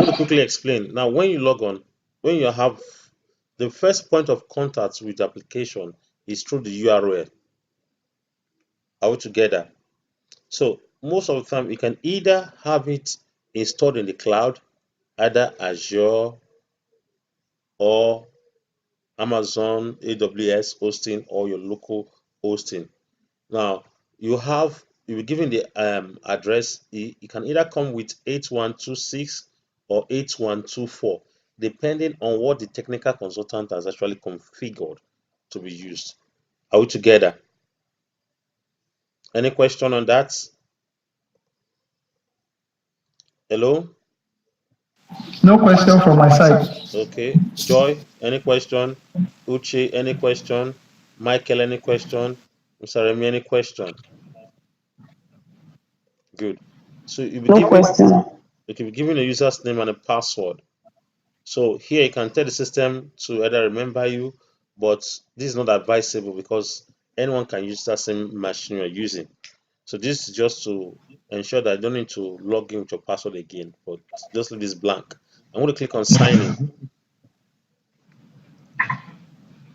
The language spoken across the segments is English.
going to quickly explain. Now, when you log on, when you have the first point of contact with the application is through the URL. Are we together? So most of the time, you can either have it installed in the cloud, either Azure or Amazon AWS hosting or your local hosting. Now you'll be given the address. It can either come with 8126 or 8124, depending on what the technical consultant has actually configured to be used. Are we together? Any question on that? Hello? No question from my side. Okay. Joy, any question? Uche, any question? Michael, any question? Mr. Remy, any question? Good. So you'll be No given question. you can be given a user's name and a password. So here you can tell the system to either remember you, but this is not advisable because anyone can use that same machine you're using. So this is just to ensure that you don't need to log in with your password again, but just leave this blank. I'm going to click on sign in.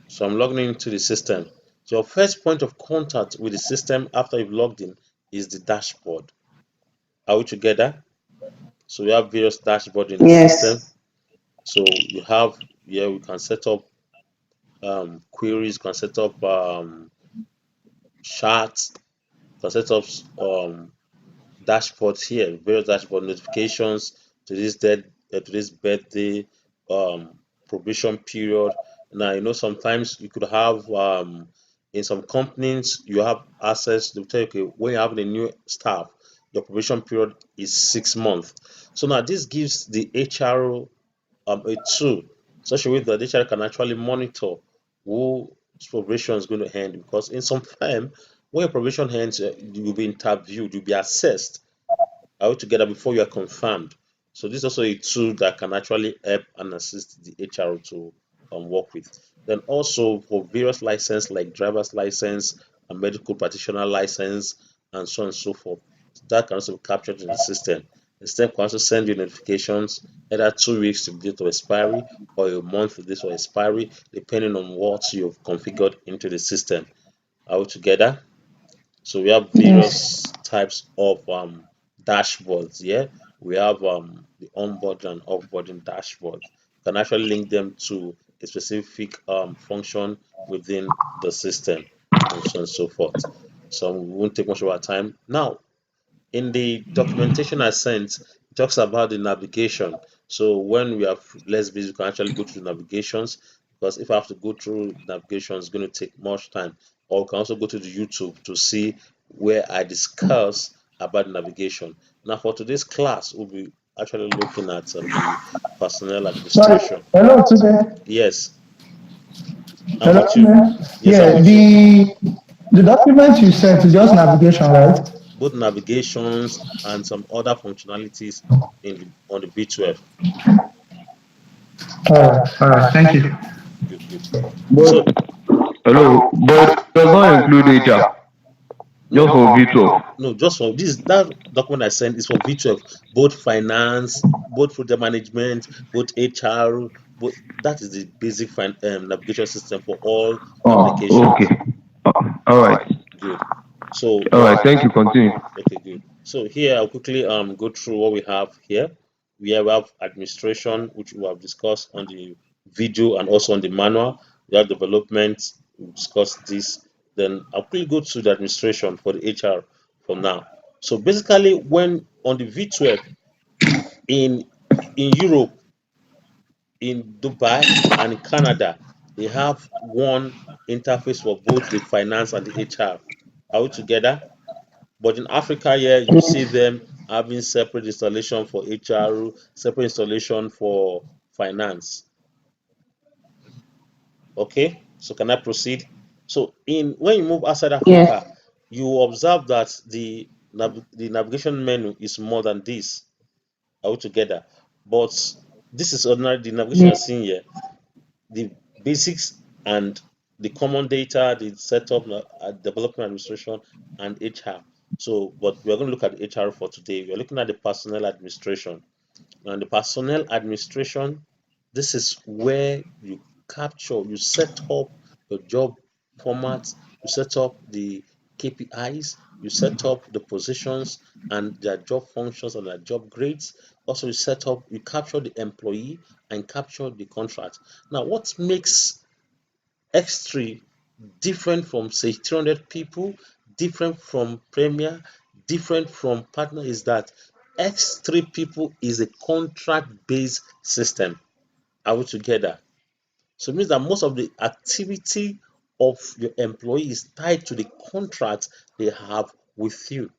So I'm logging into the system. So your first point of contact with the system after you've logged in is the dashboard. Are we together? So we have various dashboards in the system. Yes. So you have here we can set up queries, can set up charts, can set up dashboards here, various dashboard notifications to this to this birthday, probation period. Now you know sometimes you could have in some companies you have access to tell you okay when you're having a new staff, your probation period is 6 months. So now this gives the HR a tool such a way that the HR can actually monitor who probation is going to end because in some time when your probation ends, you'll be interviewed, you'll be assessed all together before you are confirmed. So this is also a tool that can actually help and assist the HR to work with. Then also for various license like driver's license, a medical practitioner license, and so on and so forth. That can also be captured in the system. The system can also send you notifications either 2 weeks to date of expiry or a month to date of expiry, depending on what you've configured into the system. Are we together? So we have Yes. various types of dashboards. Yeah, we have the onboard and offboarding dashboards. You can actually link them to a specific function within the system, and so on and so forth. So we won't take much of our time now. In the documentation I sent, it talks about the navigation. So when we are less busy, we can actually go through the navigations because if I have to go through navigation, it's going to take much time. Or we can also go to the YouTube to see where I discuss about navigation. Now, for today's class, we'll be actually looking at the personnel Sorry. administration. Hello, today. Yes, I'm Hello, with you. today. Yes, I'm Yeah, with you. the document you sent is just navigation, right? Both navigations and some other functionalities in on the V12. All right. Thank you. Good, good. But So hello, but it does not include HR, no, just for V12. no, just for this that document I sent is for V12, both finance, both project management, both HR, but that is the basic navigation system for all Oh, applications. okay. All right. Good. So All what? right. Thank you. Continue. Okay, good. So here I'll quickly go through what we have here. We have administration, which we have discussed on the video and also on the manual. We have development, we discussed this. Then I'll quickly go to the administration for the HR for now. So basically, when on the V12 in Europe, in Dubai, and in Canada, they have one interface for both the finance and the HR. Are we together? But in Africa, here you see Yes. them having separate installation for HR, separate installation for finance. Okay, so can I proceed? So in when you move outside Yes. Africa, you observe that the navigation menu is more than this. Are we together? But this is ordinary the navigation you're Yes. seeing here. The basics and the common data, the setup, development administration, and HR. So, but we're going to look at the HR for today. We're looking at the personnel administration. And the personnel administration, this is where you capture, you set up your job formats, you set up the KPIs, you set up the positions and their job functions and their job grades. Also, you capture the employee and capture the contract. Now, what makes X3 different from say 300 people, different from Premier, different from Partner is that X3 people is a contract based system. Are we together? So it means that most of the activity of your employee is tied to the contract they have with you.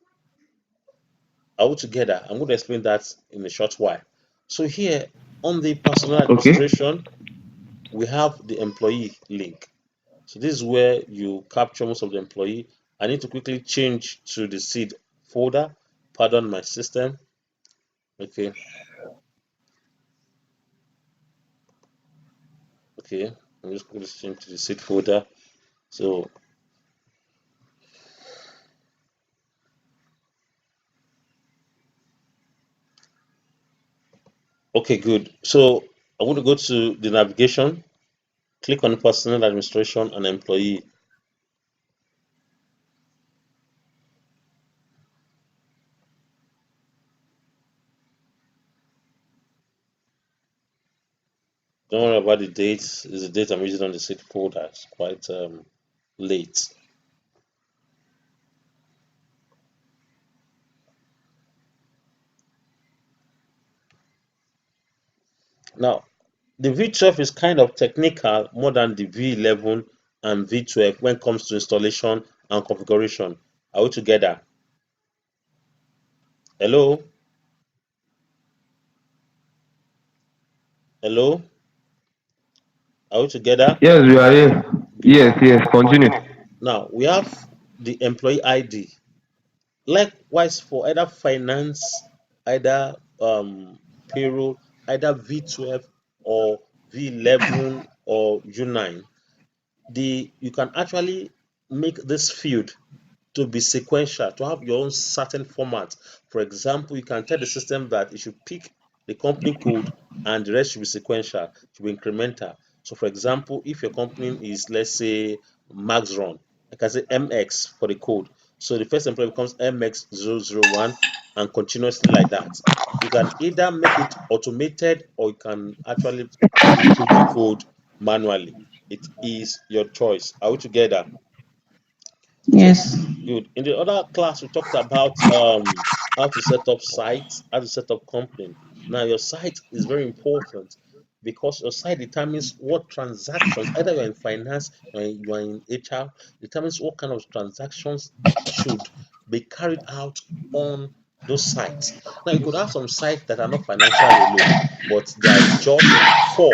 Are we together? I'm going to explain that in a short while. So here on the personal Okay. administration, we have the employee link. So this is where you capture most of the employee. I need to quickly change to the seed folder. Pardon my system. Okay, okay. I'm just quickly change to the seed folder. So okay, good. So I want to go to the navigation, click on personal administration and employee. Don't worry about the date. It's the date I'm using on the seed folder. It's quite late. Now, the V12 is kind of technical more than the V11 and V12 when it comes to installation and configuration. Are we together? Hello? Hello? Are we together? Yes, we are here. Good. Yes, yes, continue. Now, we have the employee ID. Likewise, for either finance, either payroll, either V12 or V11 or U9, you can actually make this field to be sequential, to have your own certain format. For example, you can tell the system that it should pick the company code and the rest should be sequential, should be incremental. So, for example, if your company is, let's say, Maxron, I can say MX for the code. So the first employee becomes MX001 and continuously like that. You can either make it automated or you can actually input the code manually. It is your choice. Are we together? So Yes. good. In the other class, we talked about how to set up sites, how to set up company. Now, your site is very important because your site determines what transactions, either you're in finance or you are in HR, determines what kind of transactions should be carried out on those sites. Now, you could have some sites that are not financial alone, but they are just for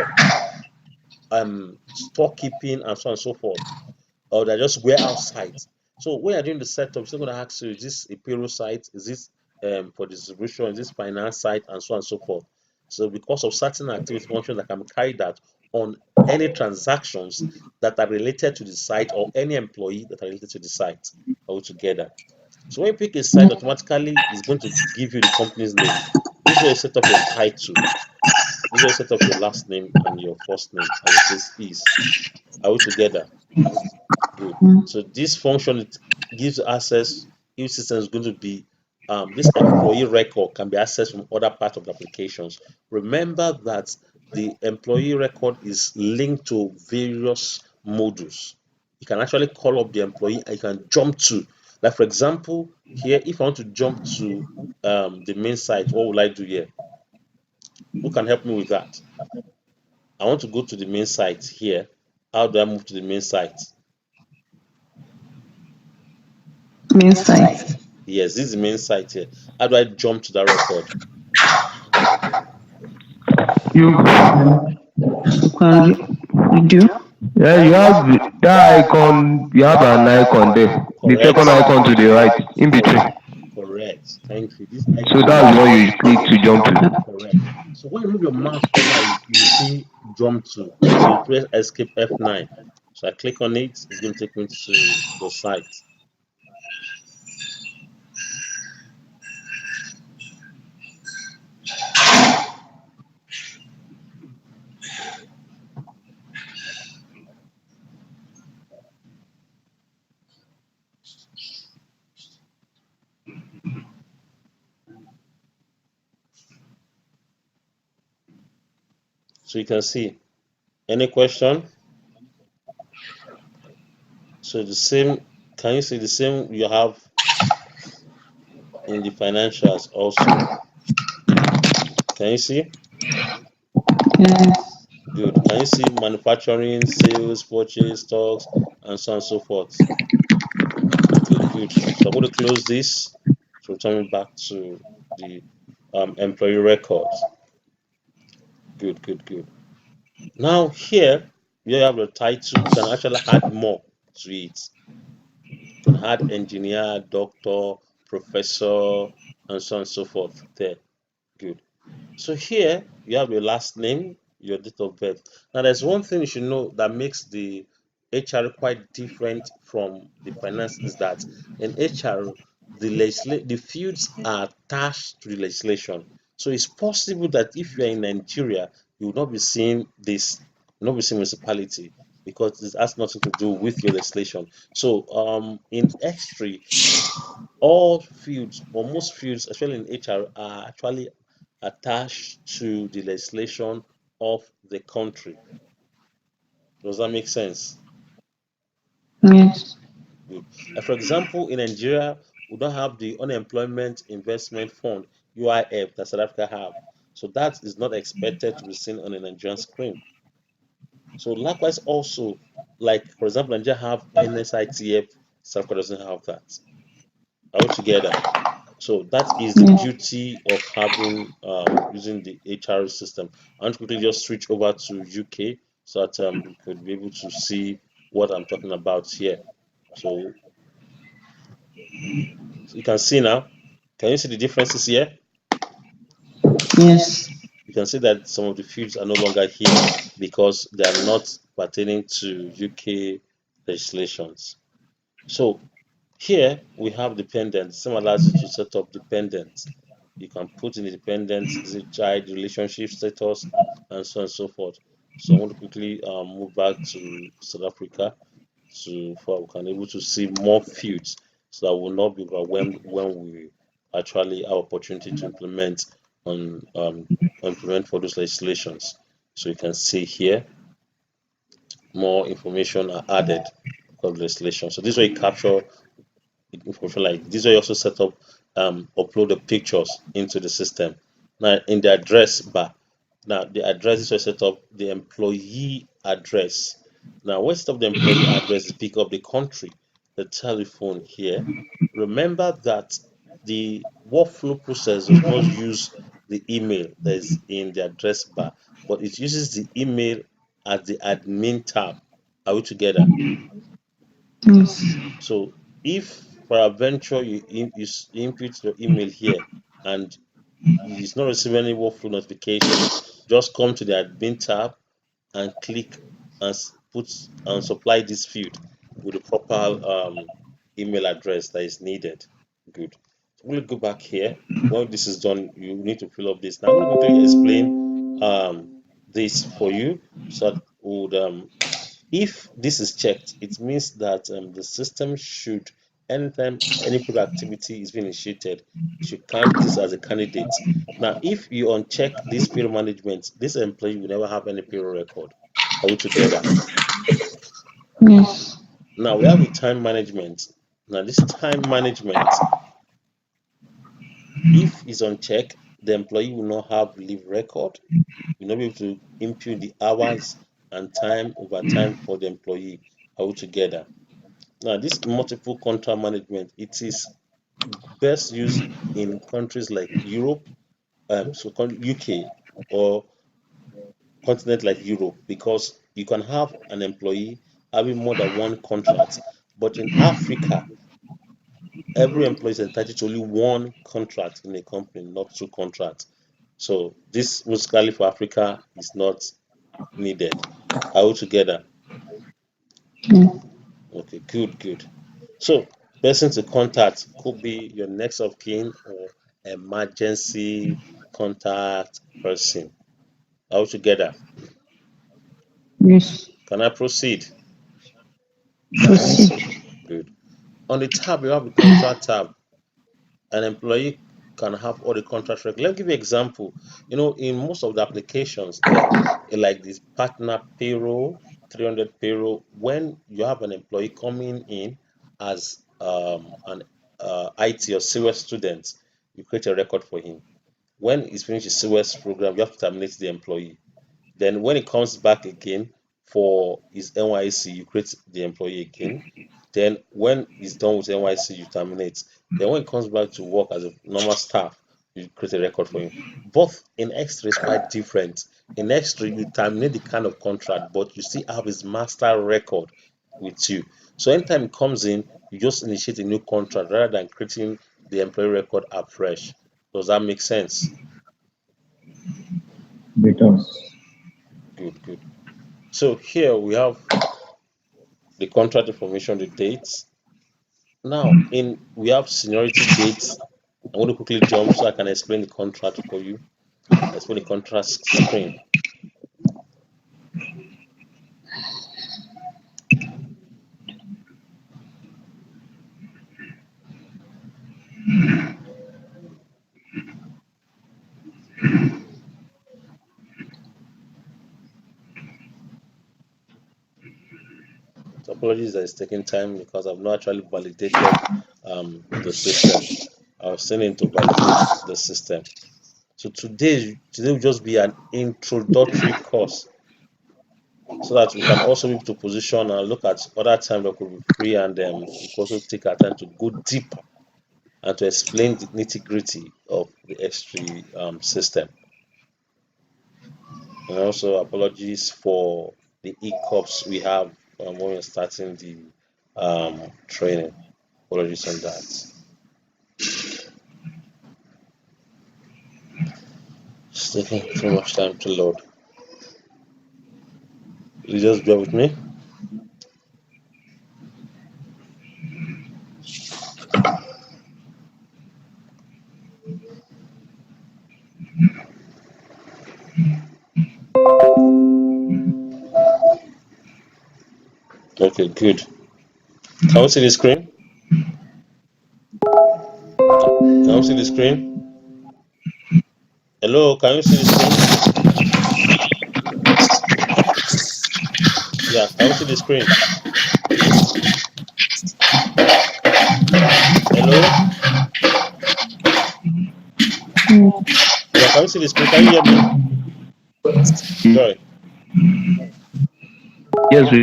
storekeeping and so on and so forth, or they're just warehouse sites. So when you're doing the setup, it's not going to ask you, is this a payroll site? Is this for distribution? Is this finance site? And so on and so forth. So because of certain activity functions that can be carried out on any transactions that are related to the site or any employee that are related to the site altogether. So when you pick a site, automatically it's going to give you the company's name. This is where you set up your title. This is where you set up your last name and your first name, as it says is. Are we together? Good. So this function it gives access. If system is going to be this employee record can be accessed from other parts of the applications. Remember that the employee record is linked to various modules. You can actually call up the employee and you can jump to. Like for example, here if I want to jump to the main site, what will I do here? Who can help me with that? I want to go to the main site here. How do I move to the main site? Main site. Yes, this is the main site here. How do I jump to that record? You, You can you do. yeah, you have that icon. You have an icon there. The Correct. second icon to the right, in between. Correct. Correct. Thank you. This So icon that's here. what you click to jump to. Correct. So when you move your mouse over it, you see jump to. So you press escape F9. So I click on it, it's going to take me to the site. So you can see. Any question? So the same, can you see the same you have in the financials also? Can you see? Yes. Good. Can you see manufacturing, sales, purchase, stocks, and so on and so forth? Okay, good. So I'm going to close this. So returning back to the employee records. Good, good, good. Now here you have the title. You can actually add more to it. You can add engineer, doctor, professor, and so on and so forth there. Good. So here you have your last name, your date of birth. Now there's one thing you should know that makes the HR quite different from the finance is that in HR the fields are attached to the legislation. So it's possible that if you are in Nigeria, you will not be seeing this, you will not be seeing municipality because this has nothing to do with your legislation. So in X3, all fields or most fields, especially in HR, are actually attached to the legislation of the country. Does that make sense? Yes. Good. For example, in Nigeria, we don't have the Unemployment Investment Fund (UIF) that South Africa have. So that is not expected to be seen on a Nigerian screen. So likewise, also, like for example, Nigeria have NSITF, South Africa doesn't have that. Are we together? So that is the Yes. beauty of having using the HR system. I want to quickly just switch over to UK so that we could be able to see what I'm talking about here. So, so you can see now. Can you see the differences here? Yes. You can see that some of the fields are no longer here because they are not pertaining to UK legislations. So here we have dependents. Some allows you to set up dependents. You can put in the dependents, is it child relationship status, and so on and so forth. So I want to quickly move back to South Africa to for we can able to see more fields so that we will not be overwhelmed when we actually have opportunity to implement for those legislations. So you can see here more information are added of legislation. So this way you capture information like this way you also set up upload the pictures into the system. Now in the address bar, now the address is set up the employee address. Now when set up the employee address is pick up the country, the telephone here. Remember that the workflow process does not use the email that is in the address bar, but it uses the email as the admin tab. Are we together? Yes. So if peradventure you input your email here and it's not receiving any workflow notification, just come to the admin tab and click and put and supply this field with the proper email address that is needed. Good. So we'll go back here. When this is done, you need to fill up this. Now I'm going to quickly explain um, this for you so that would if this is checked, it means that the system should, anytime any productivity is being initiated, it should count this as a candidate. Now, if you uncheck this payroll management, this employee will never have any payroll record. Are we together? Yes. Now we have the time management. Now this time management, if it's unchecked, the employee will not have leave record. Will not be able to impute the hours and time over time for the employee. Are we together? Now, this multiple contract management, it is best used in countries like Europe, UK or continent like Europe because you can have an employee having more than one contract. But in Africa, every employee is entitled to only one contract in a company, not two contracts. So this musically for Africa is not needed. Are we together? Yes. Okay, good, good. So, person to contact could be your next of kin or emergency contact person. All together. Yes. Can I proceed? Proceed. Good. On the tab, you have the contract tab. An employee. can have all the contract record. Let me give you an example. In most of the applications, there like this partner payroll, 300 payroll. When you have an employee coming in as an IT or CWS student, you create a record for him. When he's finished his CWS program, you have to terminate the employee. Then when it comes back again for his NYC, you create the employee again. Then when he's done with NYC, you terminate. Then when it comes back to work as a normal staff, you create a record for him. Both in X3 is quite different. In X3, you terminate the kind of contract, but you still have his master record with you. So anytime it comes in, you just initiate a new contract rather than creating the employee record afresh. Does that make sense? Because Good, good. So here we have the contract information, the dates. Now, in we have seniority dates. I want to quickly jump so I can explain the contract for you. Explain the contract screen. So apologies that it's taking time because I've not actually validated the system. I was still need to validate the system. So today will just be an introductory course so that we can also be able to position and look at other time that could be free and we could also take our time to go deeper and to explain the nitty-gritty of the X3 system. And also apologies for the hiccups we have when we're starting the training. Apologies on that. It's taking too much time to load. You just bear with me. Okay, good. Can we see the screen? Can we see the screen? Hello, can you see the screen? Yeah, can we see the screen? Hello? Yeah, can you see the screen? Can you hear me? Joy, yes, we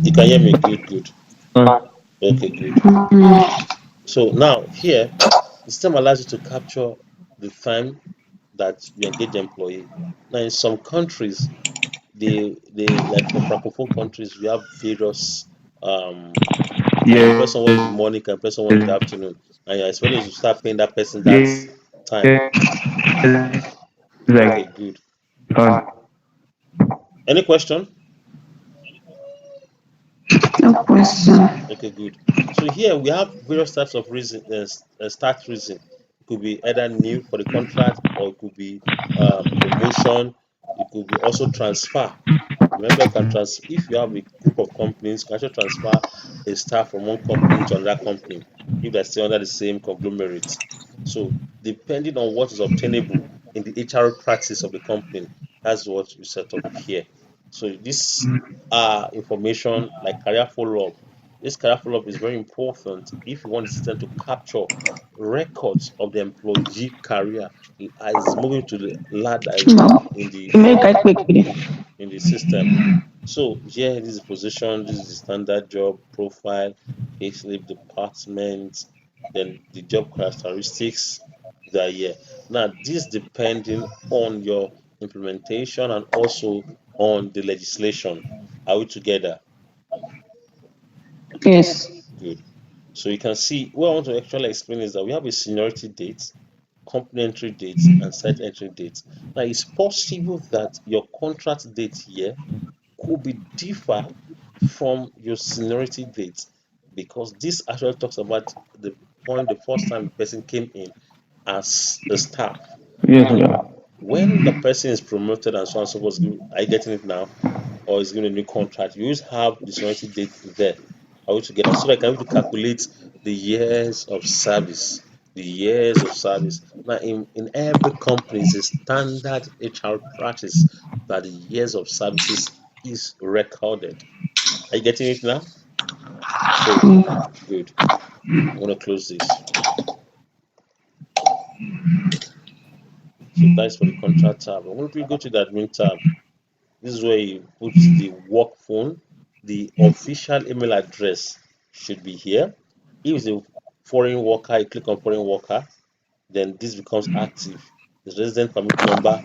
you can hear me? Good, good. can. Okay, good. So now here, the system allows you to capture the time that you engage the employee. Now, in some countries, they like for francophone countries, we have various you can employ Yes, someone in the morning, you can employ someone in the afternoon, and you're expecting to start paying that person that yes, time. I Okay, good. can. Any question? No question. Okay, good. So here we have various types of reason, start reason. It could be either new for the contract, or it could be promotion. It could be also transfer. Remember, you can if you have a group of companies, you can actually transfer a staff from one company to another company if they're still under the same conglomerate. So, depending on what is obtainable in the HR practice of the company, that's what you set up here. So, this information like career follow-up. This career follow-up is very important if you want the system to capture records of the employee career as moving to the ladder No. in the Make I quickly. in the system. So here, this is position, this is the standard job profile, payslip department, then the job characteristics that here. Now, this depending on your implementation and also on the legislation. Are we together? Yes. Good. So you can see what I want to actually explain is that we have a seniority date, company entry date, and site entry date. Now, it's possible that your contract date here could be differ from your seniority date because this actually talks about the point the first time the person came in as a staff. Yes, Now, sir. when the person is promoted and so on and so forth, are you getting it now? Or is given a new contract? You always have the seniority date there. Are we together? So that I can able to calculate the years of service. the years of service. Now, in every company, it's a standard HR practice that the years of services is recorded. Are you getting it now? So, good. I'm going to close this. So, that's for the contract tab. I'm going to go to the admin tab. This is where you put the work phone. The official email address should be here. If it's a foreign worker, you click on foreign worker, then this becomes active. The resident permit number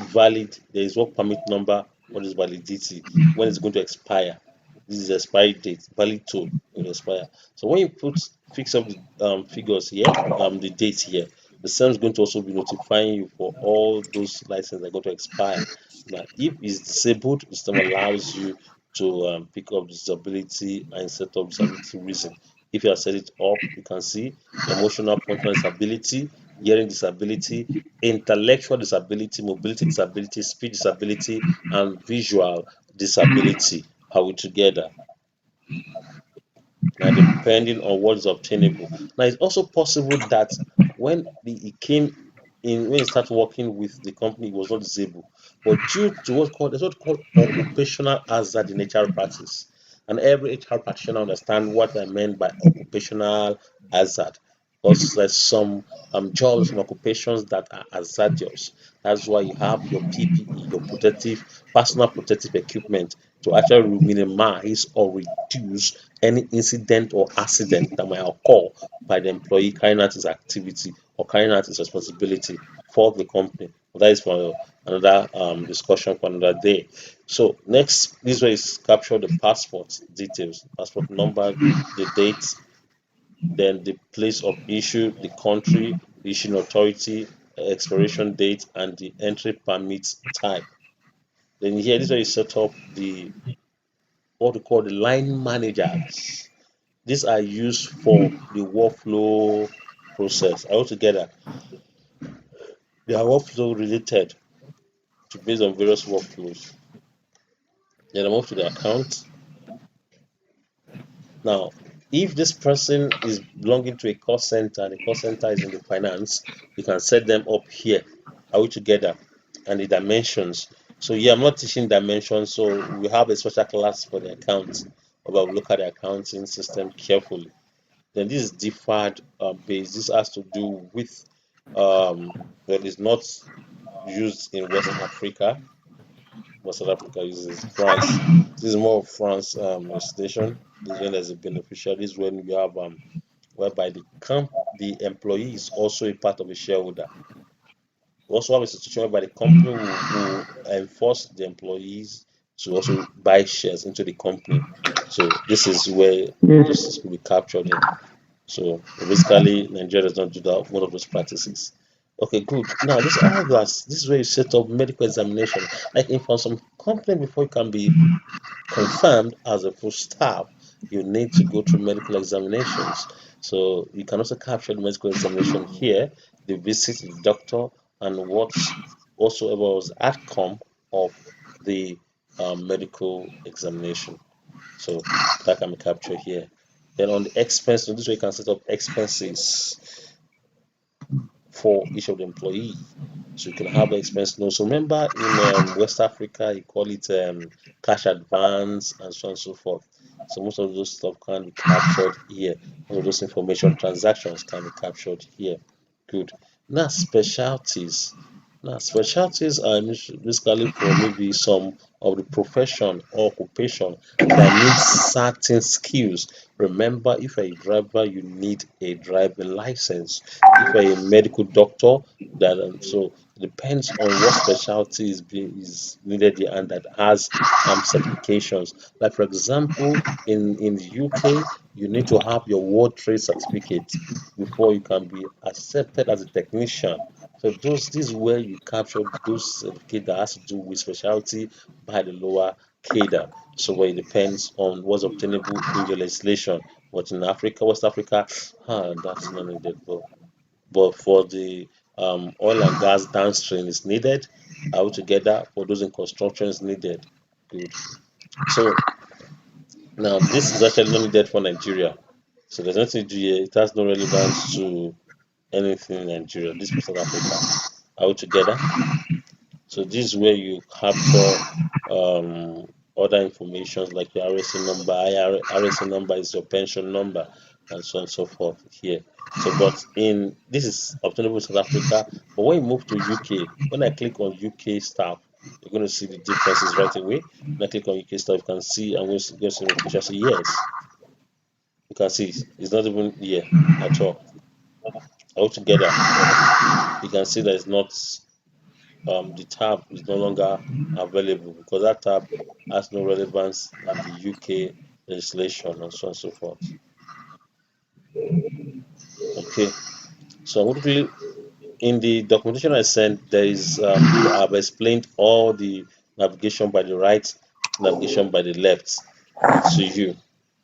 valid. There is work permit number. What is validity? When it's going to expire? This is expiry date. Valid to will expire. So when you fix up the figures here, the dates here, the system is going to also be notifying you for all those licenses that are going to expire. Now, if it's disabled, the system allows you to pick up disability and set up disability reason. If you have set it up, you can see emotional functional disability, hearing disability, intellectual disability, mobility disability, speech disability, and visual disability are we together. Now, depending on what is obtainable. Now, it's also possible that he came in, when he started working with the company, he was not disabled, but due to what's called occupational hazard in HR practice, and every HR practitioner understand what I meant by occupational hazard. Because there's some jobs, some occupations that are hazardous. That's why you have your PPE, your personal protective equipment, to actually minimize or reduce any incident or accident that might occur by the employee carrying out his activity or carrying out his responsibility for the company. But that is for another discussion for another day. So next, this way is capture the passport details, passport number, the date, then the place of issue, the country, the issuing authority, expiration date, and the entry permit type. Then here, this is where you set up the what we call the line managers. These are used for the workflow process. Altogether, they are workflow related to based on various workflows. Then I move to the account. Now, if this person is belonging to a call center and the call center is in the finance, you can set them up here. Are we together? And the dimensions. So yeah, I'm not teaching dimensions, so we have a special class for the accounts, but we'll look at the accounting system carefully. Then this is deferred base. This has to do with well, it's not used in West Africa. What South Africa uses France. This is more of France legislation. This is when there's a beneficiary. This is when we have whereby the employee is also a part of a shareholder. We also have a situation whereby the company will enforce the employees to also buy shares into the company. So this is where Yes. this could be captured in. So basically, Nigeria does not do that, one of those practices. Okay, good. Now, this all this is where you set up medical examination. Like in for some company, before you can be confirmed as a full staff, you need to go through medical examinations. So you can also capture the medical examination here, the visit to the doctor, and what's whatsoever was the outcome of the medical examination. So that can be captured here. Then on the expense, so this way you can set up expenses for each of the employee. So you can have the expense note. So remember in West Africa, you call it cash advance and so on and so forth. So most of those stuff can be captured here. Most of those information transactions can be captured here. Good. Now specialties. Now specialties are basically for maybe some of the profession or occupation that needs certain skills. Remember, if you're a driver, you need a driving license. If you're a medical doctor, that so it depends on what specialty is needed here and that has certifications. Like for example, in the UK, you need to have your World Trade certificate before you can be accepted as a technician. So this is where you capture those certificates that has to do with specialty by the lower cadre. So where it depends on what's obtainable in your legislation. But in Africa, West Africa, that's not needed. But for the oil and gas downstream is needed. Altogether, for those in construction is needed. Good. So now this is actually not needed for Nigeria. So there's nothing to do here. It has no relevance to anything in Nigeria. This for South Africa. Are we together? So this is where you capture other information like your RSA number. RSA number is your pension number, and so on and so forth here. So, but in this is obtainable in South Africa. But when you move to UK, when I click on UK staff, you're going to see the differences right away. When I click on UK staff, you can see I'm going to go to notification. Say yes, you can see it's not even here at all. Altogether, you can see that it's not the tab is no longer available because that tab has no relevance in the UK legislation and so on and so forth. Okay, so quickly in the documentation I sent, there is I've explained all the navigation by the right, navigation by the left to you.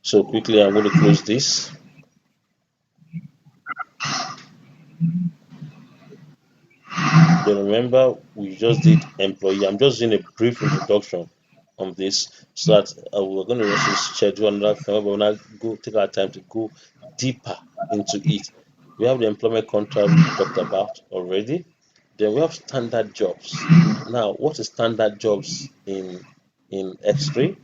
So quickly, I'm going to close this. Then remember, we just did employee. I'm just doing a brief introduction on this so that we're going to also schedule another time, but we'll not go take our time to go deeper into it. We have the employment contract we talked about already. Then we have standard jobs. Now, what is standard jobs in X3?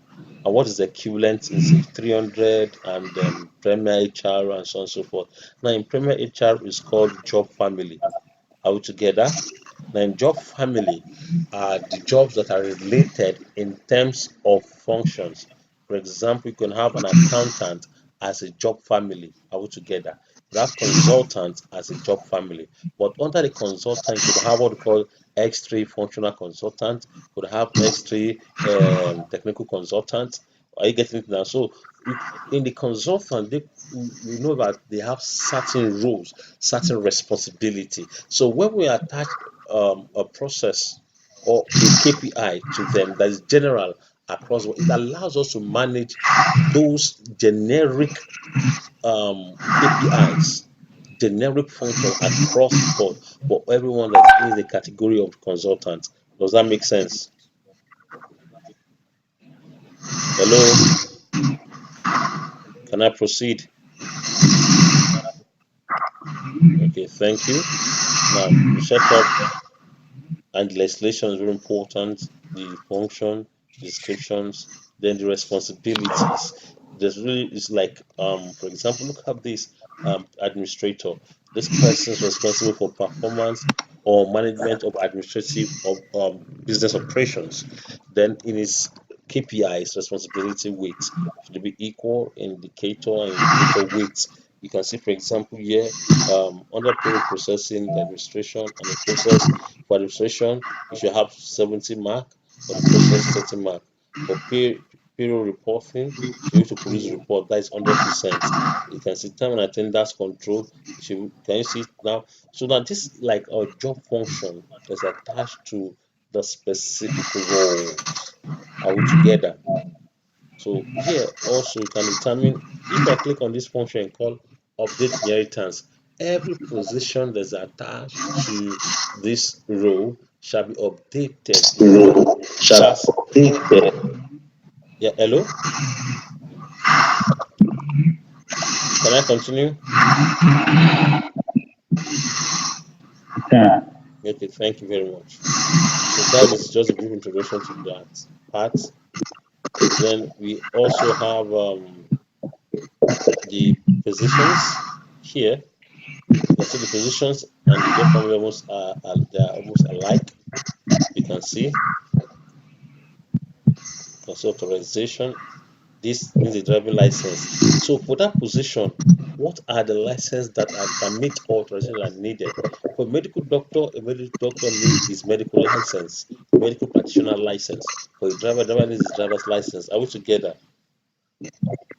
And what is the equivalent in say 300 and Premier HR and so on and so forth? Now, in Premier HR is called job family. Are we together? Now, in job family are the jobs that are related in terms of functions. For example, you can have an accountant as a job family. Are we together? You have consultant as a job family. But under the consultant, you could have what we call X3 functional consultant, could have X3 technical consultant. Are you getting it now? So in the consultant, we know that they have certain roles, certain responsibility. So when we attach a process or a KPI to them that is general across, it allows us to manage those generic KPIs, generic function across the board for everyone that's in the category of consultant. Does that make sense? Hello, can I proceed? Okay, thank you. Now, the setup and the legislation is very important. The function, descriptions, then the responsibilities. There's really is like for example, look at this administrator. This person is responsible for performance or management of administrative of business operations. Then in his KPIs, responsibility weight should be equal indicator weight. You can see, for example, here under payroll processing, the administration and the process for administration, you should have 70 mark, for the process 30 mark. For payroll reporting, you need to produce a report that is 100%. You can see time and attendance control. Can you see it now? So now this is like a job function that's attached to the specific roles. Are we together? So here also you can determine if I click on this function called update inheritance, every position that's attached to this row shall be updated in the chart. Yeah, hello? Can I continue? Yeah. Okay, thank you very much. So that is just a brief introduction to that part. Then we also have the positions here. You can see the positions and the job family they are almost alike. You can see authorization. This means a driving license. So for that position, what are the licenses that can meet all authorization that are needed? For a medical doctor needs his medical license, medical practitioner license. For a driver needs his driver's license. Are we together?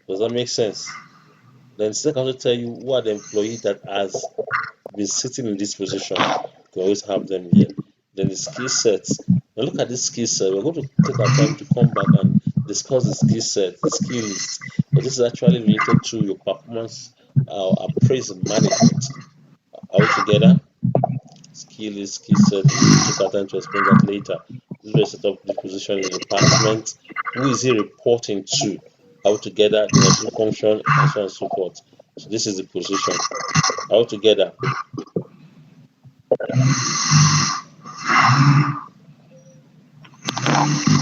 Does that make sense? Then second, I will tell you who are the employee that has been sitting in this position. You can always have them here. Then the skill sets. Now look at this skill set. We're going to take our time to come back and discuss the skill set, the skill list, because this is actually related to your performance appraisal management. Are we together? Skill list, skill set. We'll take our time to explain that later. This is where you set up the position in the department. Who is he reporting to? Are we together? The function and so on and so forth. So this is the position. Are we together?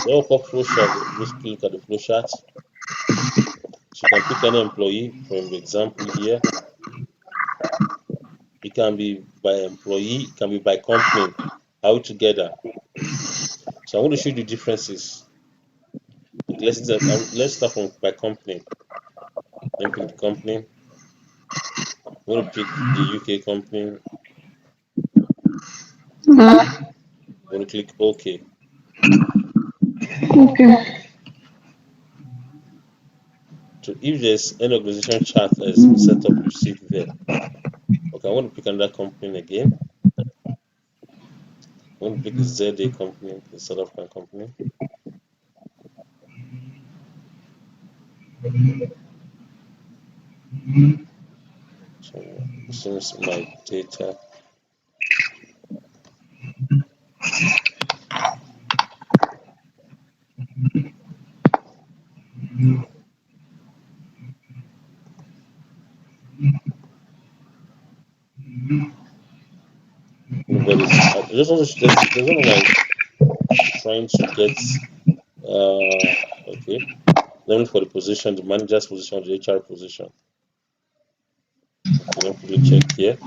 So what called flow chart? Basically, look at the flow chart. So you can pick any employee from the example here. It can be by employee, it can be by company, all together. So I'm going to show you the differences. Okay, let's start from by company. Let me pick the company. I'm going to pick the UK company. I'm going to click OK. Okay. So if there's any organization chart that is set up, you see it there. Okay, I want to pick another company again. I want to pick a ZA company, a South African company. So since my data, I just want to, there's one of my trying to get, okay, let me for the position, the manager's position, the HR position. Okay, let me quickly check here.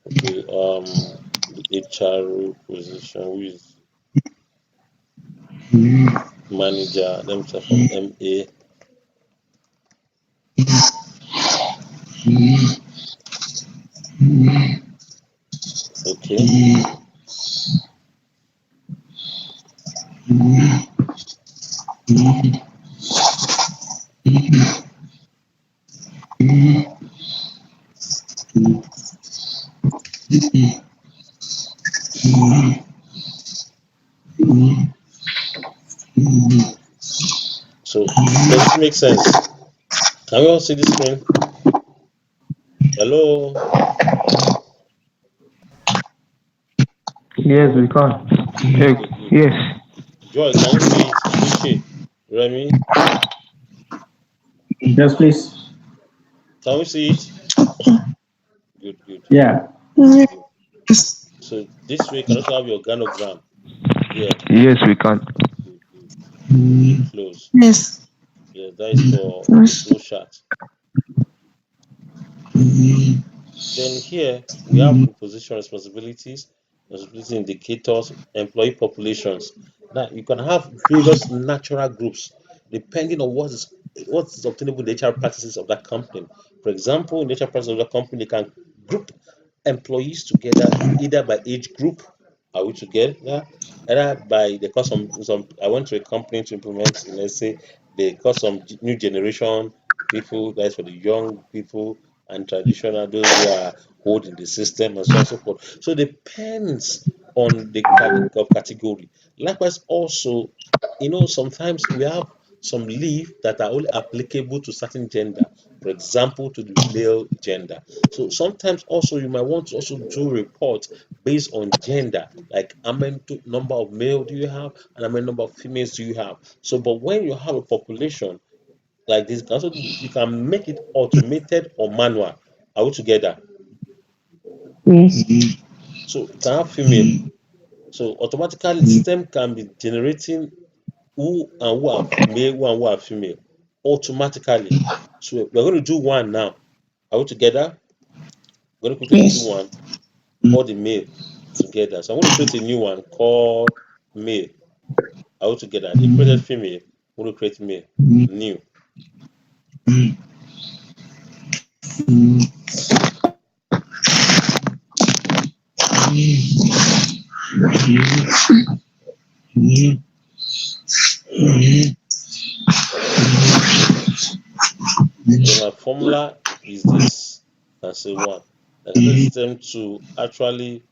Okay, the HR position, who is manager? Let me check from MA. Okay, so does this make sense? Can we all see the screen? Hello, Yes, we can. good, good. Yes. Joy, can you see it? Chichi, Remy, Yes, please. can we see it? Good, good, Yeah. good. So this way you can also have your organogram here. Yes, we can. Good, good. Click close. Yes. Yeah, that is for the Yes. flow chart. Then here we have the position responsibilities, responsibility indicators, employee populations. Now you can have various natural groups depending on what is obtainable in the HR practices of that company. For example, in the HR practices of the company, they can group employees together either by age group, are we together? Yeah. Either by they call some I went to a company to implement, let's say they call some new generation people, that's for the young people and traditional, those who are old in the system and so on and so forth. So it depends on the category. Likewise, also, sometimes we have some leave that are only applicable to certain gender, for example, to the male gender. So sometimes also you might want to also do reports based on gender, like how many number of male do you have and how many number of females do you have. So, but when you have a population like this, you can make it automated or manual. Are we together? Yes. So you can have female. So automatically the system can be generating who are male, who and who are female automatically. So we're going to do one now. Are we together? We're going to quickly do Yes. one, all the male together. So I'm going to create a new one called male. Are we together? They created female. I'm going to create male. New. Then my formula is this. I say one. I can tell the system to actually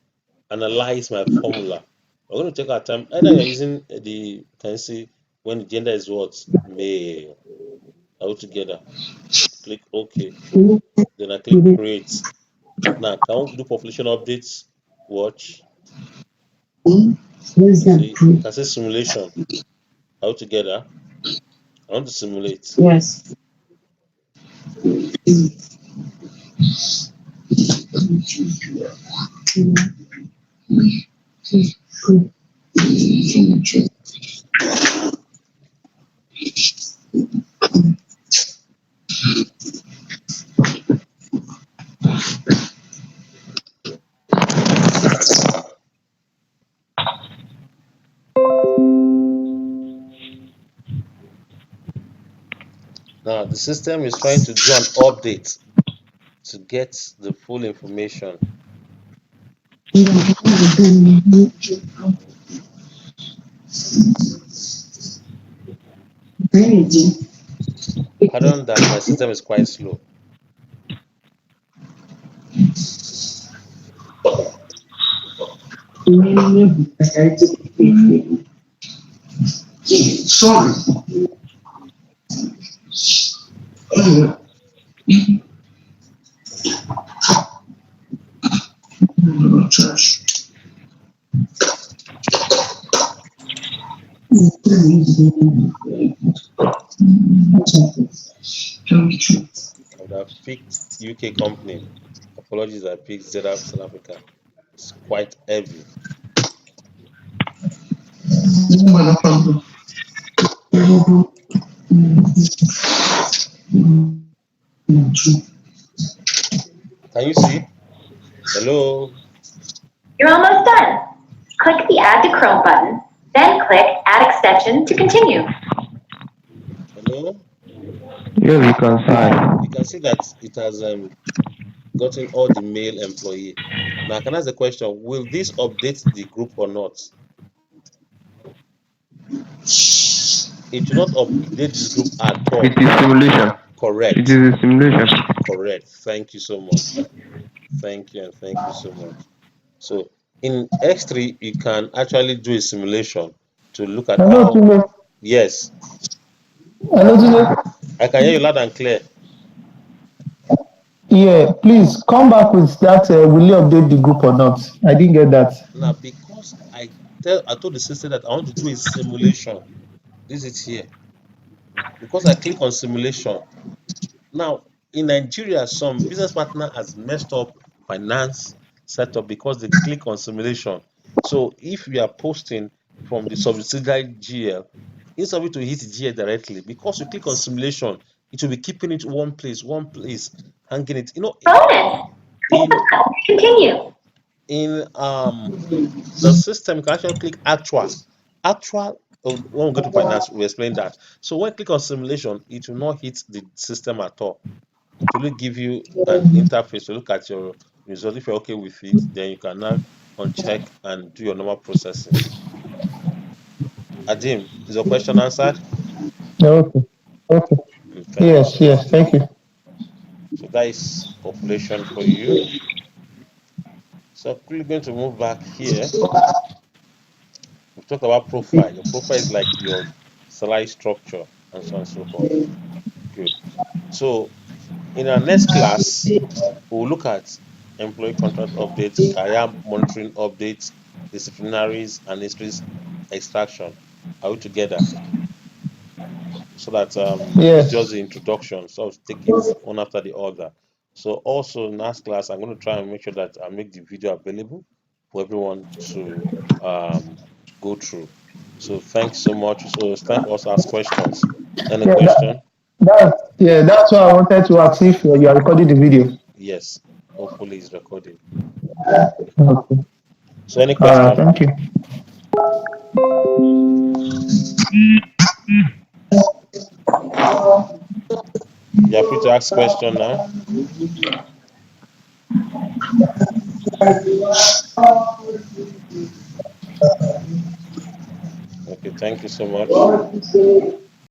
analyze my formula. We're going to take our time. Either you're using can you see when the gender is what? Male. Are we together? Click OK. Then I click create. Now, can we do population updates? Watch. See, can say simulation. Are we together? I want to simulate. Yes. Now the system is trying to do an update to get the full information. Pardon that my system is quite slow. I would have picked UK company. Apologies, I picked ZF South Africa. It's quite heavy. Can you see? Hello? You're almost done. Click the Add to Chrome button, then click Add Extension to continue. Hello? Yes, we can sign. You can see that it has gotten all the male employee. Now, can I ask the question, will this update the group or not? It will not update this group at It all. is simulation. It Correct. is a simulation. Correct. Thank you so much. Thank you and thank you so much. So in X3, you can actually do a simulation to look at Hello, how. Tunde. Yes, Hello, Tunde. I can hear you loud and clear. Yeah, please come back with that. Will you update the group or not? I didn't get that. Now, because I told the system that I want to do a simulation. This is here. Because I click on simulation. Now, in Nigeria, some business partner has messed up finance setup because they click on simulation. So if you are posting from the subsidiary GL, instead of it to hit GL directly, because you click on simulation, it will be keeping it one place, hanging it. Bonus! Click the In button to continue. in the system, you can actually click actual. Actual, when we go to finance, we explain that. So when you click on simulation, it will not hit the system at all. It will give you an interface to look at your result. If you're okay with it, then you can now uncheck and do your normal processing. Adim, is your question answered? Okay. Okay. Thank you Yes, so yes. much. Thank you. So that is population for you. So I'm quickly going to move back here. We've talked about profile. Your profile is like your salary structure and so on and so forth. Good. So in our next class, we'll look at employee contract updates, career monitoring updates, disciplinaries, and histories extraction. Are we together? So that this is just Yes. the introduction. So I'll take it one after the other. So also in last class, I'm going to try and make sure that I make the video available for everyone to go through. So thanks so much. So it's time for us to ask questions. Any Yeah, question? that's why I wanted to ask if you are recording the video. Yes. Hopefully it's recording. Okay. So any All right. question? Thank you. You're free to ask question now. Okay, thank you so much.